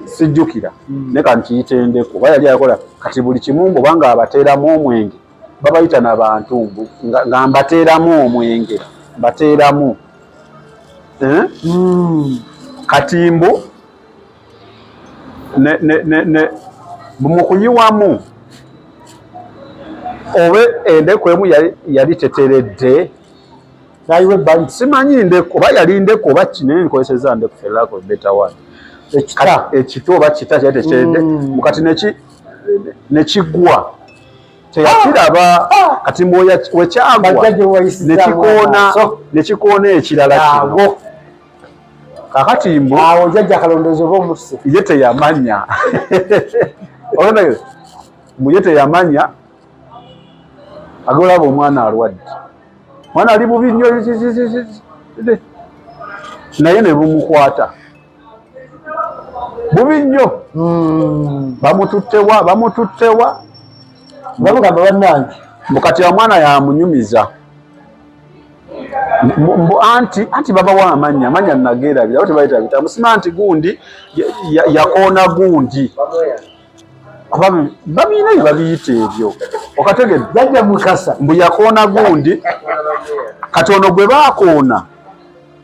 sijjukira ne kankiyita endeku oba yali yakola kati buli kimu mbu oba nga abateeramu omwenge babayita nabantu nga mbateeramu omwenge mbateeramu kati mbu mukuyiwamu oba endeku emu yali teteredde nayiwe ebbali simanyi ndeku oba yali ndeku oba kinene nkozeseza ndeku ferako beta one ekito oba kita kyali tekyeredde mukati nekigwa teyakiraba kati wekyagwa nekikoona ekirala kino kakati mbu awo jjajja kalondoozi oba omuse ye teyamanya ye teyamanya agolaba omwana alwadde mwana ali bubi nnyo naye ne bumukwata bubi nnyo bamututtewa bamugamba bannange mukati ya mwana yamunyumiza anti babawa amanya nageerabira abo tebayita bitamu sima anti gundi yakoona gundi babiina bye babiyita ebyo okategedde jajja mukasa mbu yakoona gundi kati ono gwe baakoona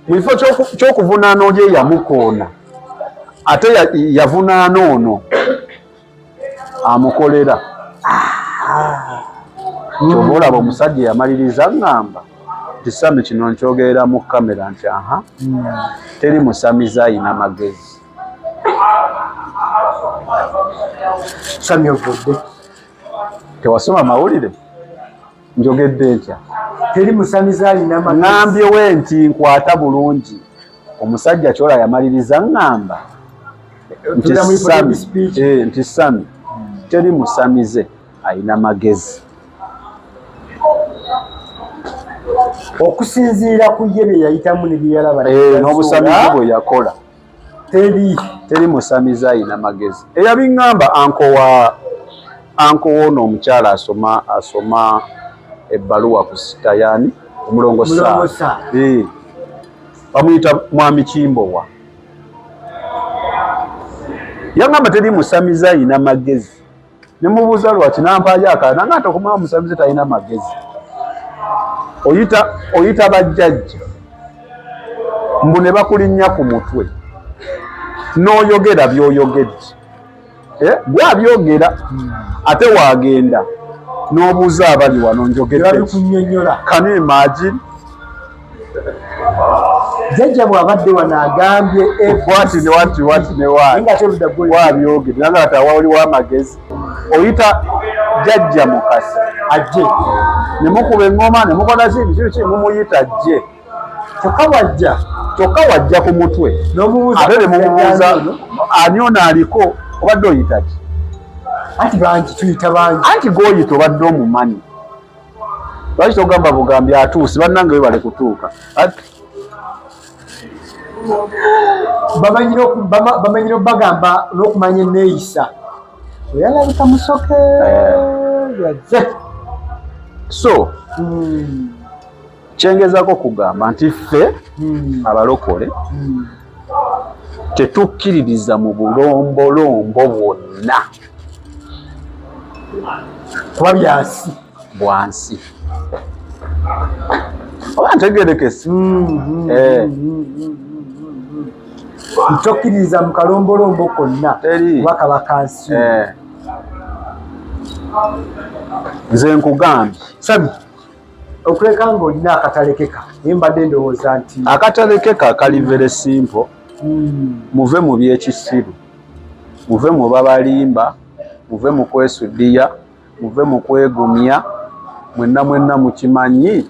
mu kifo ky'okuvunaana oli eyamukoona ate yavunaana ono amukolera kyoba olaba omusajja yamaliriza ŋŋamba nti Sami kino nkyogerera mu kamera nti teri musamiza ayina magezi Sami ovudde tewasoma mawulire njogedde ntya teri musamiza ayina magezi ŋŋambyewe nti nkwata bulungi omusajja kyola yamaliriza ŋŋamba nti Sami teri musamize ayina magezi okusinziira ku ye bye yayitamu ne byeyalaba n'obusamizi bwe yakola teri musamize ayina magezi eyabiŋŋamba anko woono omukyala asoma ebbaluwa ku sitayani omulongo saa bamuyita mwami Kimbowa yaŋŋamba teri musamize ayina magezi ne mubuuza lwaki nampaayo akaana nga ate okumanya omusamize talina magezi oyita bajjajja mbu ne bakulinnya ku mutwe n'oyogera by'oyogedde gwe abyogera ate waagenda n'obuuza abali wano njogedde kano imagine jjajja bw'abadde wano agambye wati ne wabyogedde nanga ati awaliwo amagezi oyita jjajja mukasi ajje ne mukuba eŋŋoma ne mukola ki mumuyita ajje kyokka wajja ku mutwe ate ne mumubuuza ani ono aliko obadde oyita ki anti g'oyita obadde omumanyi lwaki togamba bugambi atuusi bannange we bale kutuuka bamanyire obagamba n'okumanya enneeyisa oyalabika musoke yazze so kyengezaako kugamba nti ffe abalokole tetukkiririza mu bulombolombo bwonna kuba byansi bwansi oba ntegerekesi ntokkiririza mu kalombolombo konna kuba kaba kansi nze nkugambye Sami okuleka ng'olina akatalekeka naye mbadde ndowooza nti akatalekeka kali very simple muve mu byekisiru, muve mu babalimba, muve mu kwesudiya, muve mu kwegumya. Mwenna mukimanyi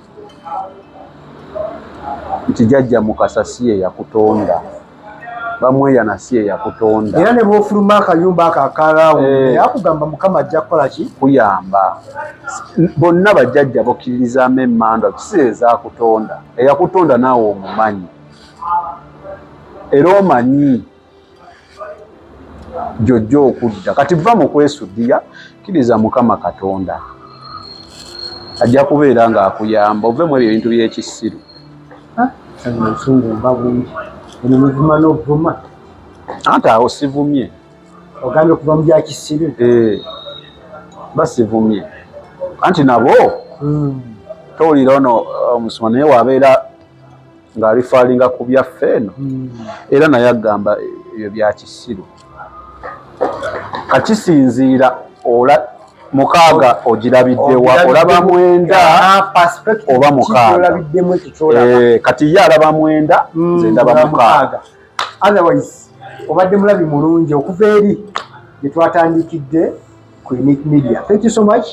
nti jjajja Mukasa si ye yakutonda, bamweyana si ye yakutonda. Era ne bw'ofuluma akayumba ako akalaawo yakugamba Mukama ajja kukola ki? Kuyamba. Bonna bajjajja bokkirizaamu emmandwa si ezaakutonda, eyakutonda naawe omumanyi era omanyi gy'ojja okudda. Kati va mu kwesudiya, kkiriza Mukama Katonda ajja kubeera ng'akuyamba ovemu ebyo ebintu by'ekisiru. Obusungu mba bungi, eno muvuma n'ovuma. Anti awo sivumye. Ogambye okuva mu bya kisiru? Basivumye. Anti nabo towulira ono omusoma naye wabeera ng'alifaalinga ku byaffe eno era naye agamba ebyo bya kisiru. Kakisinziira mukaaga ogirabiddewa, olaba mwenda oba mukaaga. Kati ye alaba mwenda, nze ndaba mukaaga. Otherwise obadde mulabi mulungi okuva eri gye twatandikidde ku Unique Media. Thank you so much.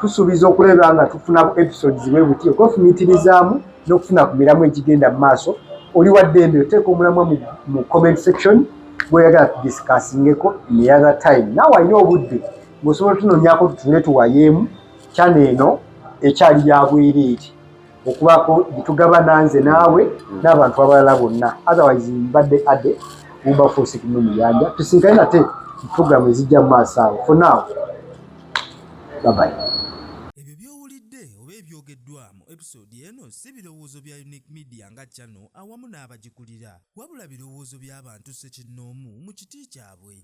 Tusuubiza okulaba nga tufuna episodes bwe buti okwefumiitirizaamu n'okufuna ku miramu egigenda mu maaso. Oli wa ddembe oteeka omulamwa mu comment section gw'oyagala tudiscussingeko any other time. Naawe alina obudde ng'osobola tunoonyaako tutule tuwayeemu channel eno ekyali ya bwereere okubaako gitugaba nanze naawe n'abantu abalala bonna. Otherwise mbadde Ade Wilberforce Kimuyanja. Tusinkane nate programu ezijja mu maaso awo. For now, bye bye. Ebyo by'owulidde oba ebyogeddwamu episode eno si birowoozo bya Unique Media nga channel awamu n'abagikulira, wabula birowoozo by'abantu ssekinnoomu mu kiti kyabwe.